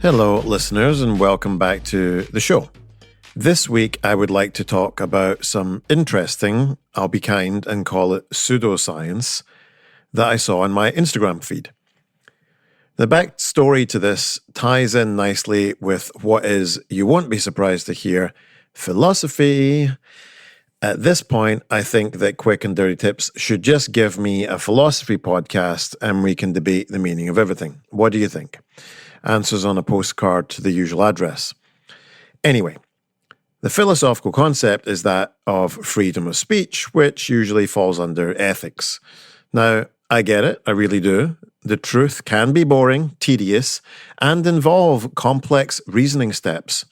Hello, listeners, and welcome back to the show. This week, I would like to talk about some interesting, I'll be kind and call it pseudoscience, that I saw in my Instagram feed. The backstory to this ties in nicely with what is, you won't be surprised to hear, philosophy. At this point, I think that Quick and Dirty Tips should just give me a philosophy podcast and we can debate the meaning of everything. What do you think? Answers on a postcard to the usual address. Anyway, the philosophical concept is that of freedom of speech, which usually falls under ethics. Now, I get it, I really do. The truth can be boring, tedious, and involve complex reasoning steps.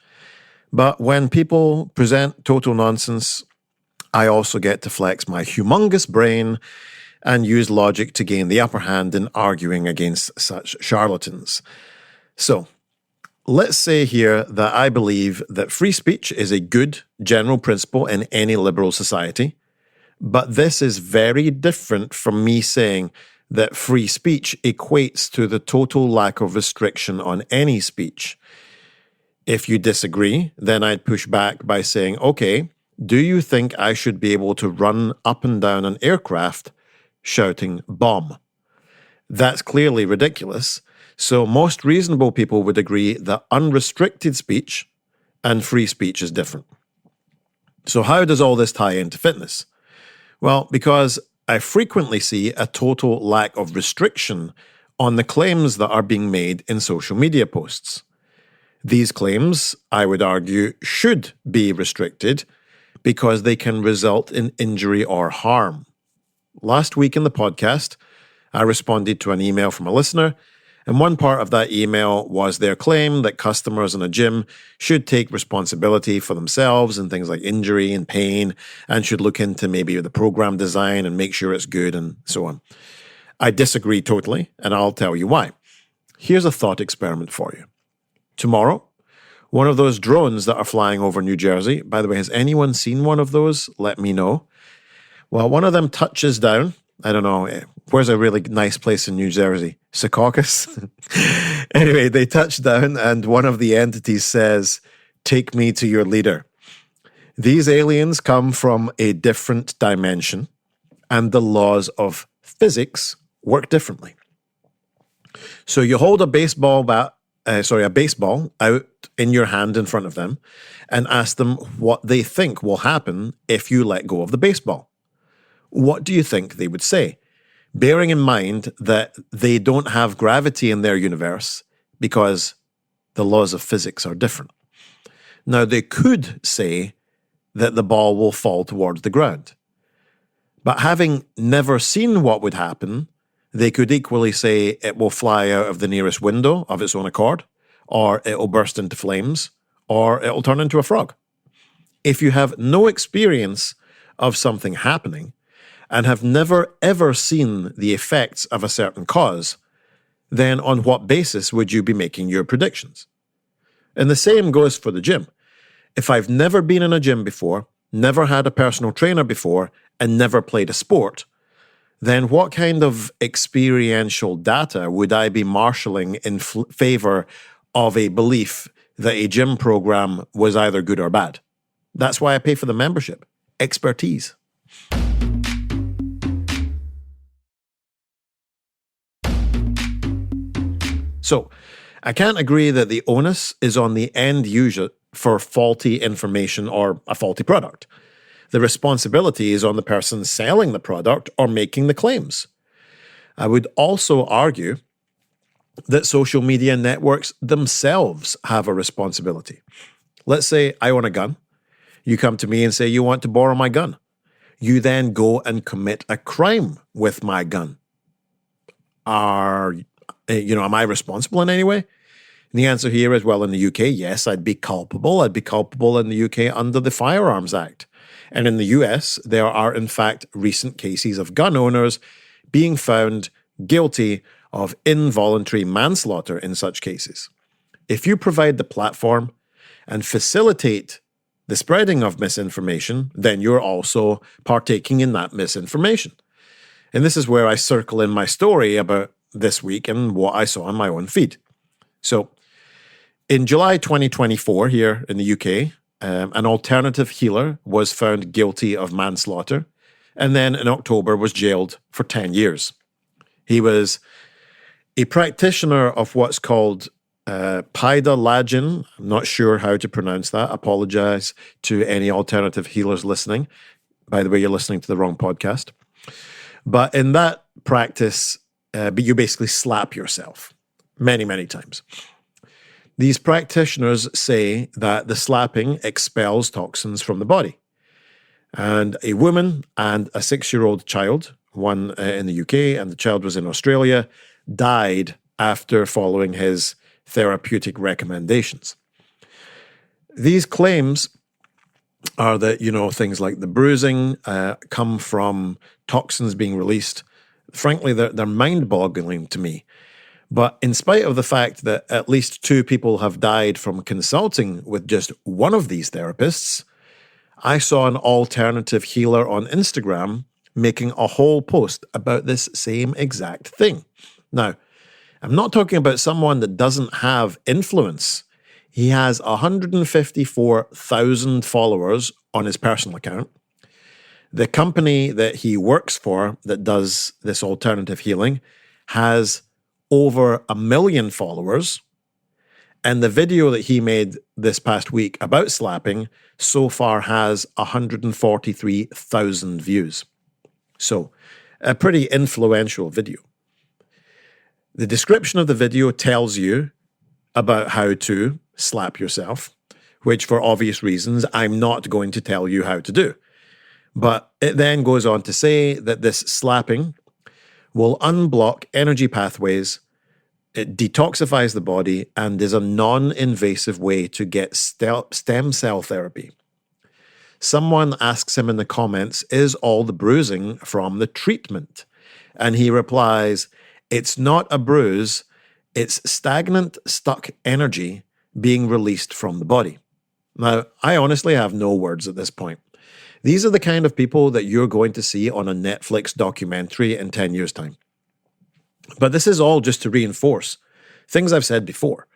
But when people present total nonsense, I also get to flex my humongous brain and use logic to gain the upper hand in arguing against such charlatans. So, let's say here that I believe that free speech is a good general principle in any liberal society, but this is very different from me saying that free speech equates to the total lack of restriction on any speech. If you disagree, then I'd push back by saying, okay, do you think I should be able to run up and down an aircraft shouting bomb? That's clearly ridiculous. So most reasonable people would agree that unrestricted speech and free speech is different. So how does all this tie into fitness? Well, because I frequently see a total lack of restriction on the claims that are being made in social media posts. These claims, I would argue, should be restricted because they can result in injury or harm. Last week in the podcast, I responded to an email from a listener, and one part of that email was their claim that customers in a gym should take responsibility for themselves and things like injury and pain and should look into maybe the program design and make sure it's good and so on. I disagree totally, and I'll tell you why. Here's a thought experiment for you. Tomorrow, one of those drones that are flying over New Jersey, by the way, has anyone seen one of those? Let me know. Well, one of them touches down. I don't know, where's a really nice place in New Jersey? Secaucus? Anyway, they touch down and one of the entities says, "Take me to your leader." These aliens come from a different dimension and the laws of physics work differently. So you hold a baseball out in your hand in front of them and ask them what they think will happen if you let go of the baseball. What do you think they would say? Bearing in mind that they don't have gravity in their universe because the laws of physics are different. Now, they could say that the ball will fall towards the ground. But having never seen what would happen, they could equally say it will fly out of the nearest window of its own accord, or it will burst into flames, or it will turn into a frog. If you have no experience of something happening, and have never ever seen the effects of a certain cause, then on what basis would you be making your predictions? And the same goes for the gym. If I've never been in a gym before, never had a personal trainer before, and never played a sport, then what kind of experiential data would I be marshalling in favor of a belief that a gym program was either good or bad? That's why I pay for the membership. Expertise. So, I can't agree that the onus is on the end user for faulty information or a faulty product. The responsibility is on the person selling the product or making the claims. I would also argue that social media networks themselves have a responsibility. Let's say I own a gun. You come to me and say you want to borrow my gun. You then go and commit a crime with my gun. Am I responsible in any way? And the answer here is, well, in the UK, yes, I'd be culpable. I'd be culpable in the UK under the Firearms Act. And in the US, there are, in fact, recent cases of gun owners being found guilty of involuntary manslaughter in such cases. If you provide the platform and facilitate the spreading of misinformation, then you're also partaking in that misinformation. And this is where I circle in my story about this week and what I saw on my own feed. So, In July 2024, here in the UK, an alternative healer was found guilty of manslaughter, and then in October was jailed for 10 years. He was a practitioner of what's called Paida-Lagin. I'm not sure how to pronounce that. Apologize to any alternative healers listening. By the way, you're listening to the wrong podcast. But in that practice, you basically slap yourself many, many times. These practitioners say that the slapping expels toxins from the body. And a woman and a 6-year-old child, one in the UK and the child was in Australia, died after following his therapeutic recommendations. These claims are that, things like the bruising come from toxins being released. Frankly, they're mind-boggling to me. But in spite of the fact that at least 2 people have died from consulting with just one of these therapists, I saw an alternative healer on Instagram making a whole post about this same exact thing. Now, I'm not talking about someone that doesn't have influence. He has 154,000 followers on his personal account. The company that he works for that does this alternative healing has over 1 million followers. And the video that he made this past week about slapping so far has 143,000 views. So, a pretty influential video. The description of the video tells you about how to slap yourself, which for obvious reasons, I'm not going to tell you how to do. But it then goes on to say that this slapping will unblock energy pathways, it detoxifies the body, and is a non-invasive way to get stem cell therapy. Someone asks him in the comments, is all the bruising from the treatment? And he replies, it's not a bruise, it's stagnant, stuck energy being released from the body. Now, I honestly have no words at this point. These are the kind of people that you're going to see on a Netflix documentary in 10 years' time. But this is all just to reinforce things I've said before,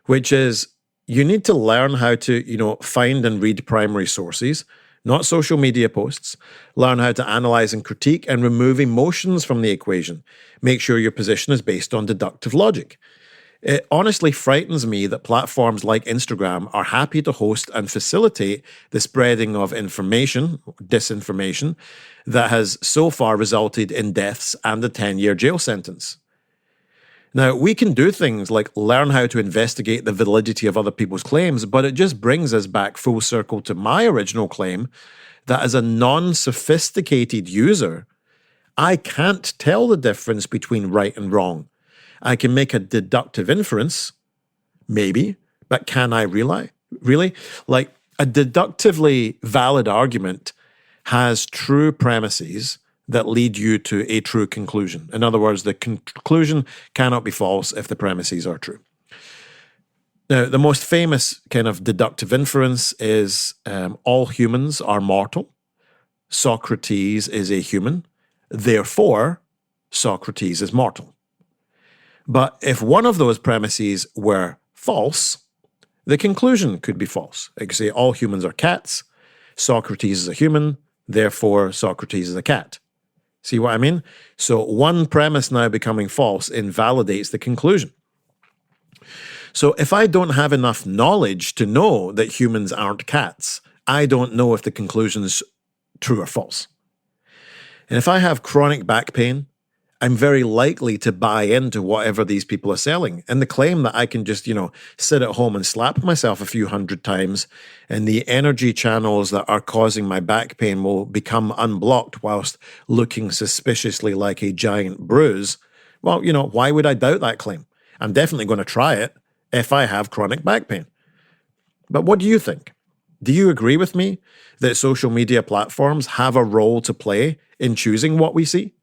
which is you need to learn how to, find and read primary sources, not social media posts. Learn how to analyze and critique and remove emotions from the equation. Make sure your position is based on deductive logic. It honestly frightens me that platforms like Instagram are happy to host and facilitate the spreading of information, disinformation, that has so far resulted in deaths and a 10-year jail sentence. Now, we can do things like learn how to investigate the validity of other people's claims, but it just brings us back full circle to my original claim that as a non-sophisticated user, I can't tell the difference between right and wrong. I can make a deductive inference, maybe, but can I really? Like, a deductively valid argument has true premises that lead you to a true conclusion. In other words, the conclusion cannot be false if the premises are true. Now, the most famous kind of deductive inference is all humans are mortal. Socrates is a human. Therefore, Socrates is mortal. But if one of those premises were false, the conclusion could be false. I could say all humans are cats. Socrates is a human. Therefore, Socrates is a cat. See what I mean? So one premise now becoming false invalidates the conclusion. So if I don't have enough knowledge to know that humans aren't cats, I don't know if the conclusion is true or false. And if I have chronic back pain, I'm very likely to buy into whatever these people are selling. And the claim that I can just, sit at home and slap myself a few hundred times and the energy channels that are causing my back pain will become unblocked whilst looking suspiciously like a giant bruise. Well, why would I doubt that claim? I'm definitely going to try it if I have chronic back pain. But what do you think? Do you agree with me that social media platforms have a role to play in choosing what we see?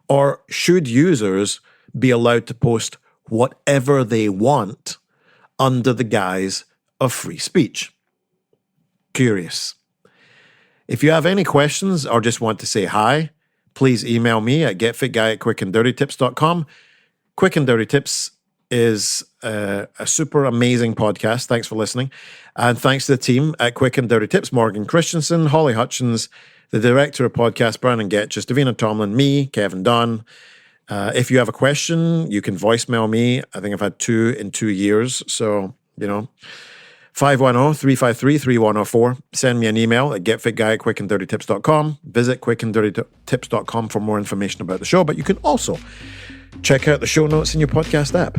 Or should users be allowed to post whatever they want under the guise of free speech? Curious. If you have any questions or just want to say hi, please email me at getfitguy@quickanddirtytips.com. Quick and Dirty Tips is a super amazing podcast. Thanks for listening. And thanks to the team at Quick and Dirty Tips, Morgan Christensen, Holly Hutchins, the director of podcast, Brandon Getchus, Davina Tomlin, me, Kevin Dunn. If you have a question, you can voicemail me. I think I've had 2 in 2 years. So, 510-353-3104. Send me an email at getfitguy@quickanddirtytips.com. Visit quickanddirtytips.com for more information about the show. But you can also check out the show notes in your podcast app.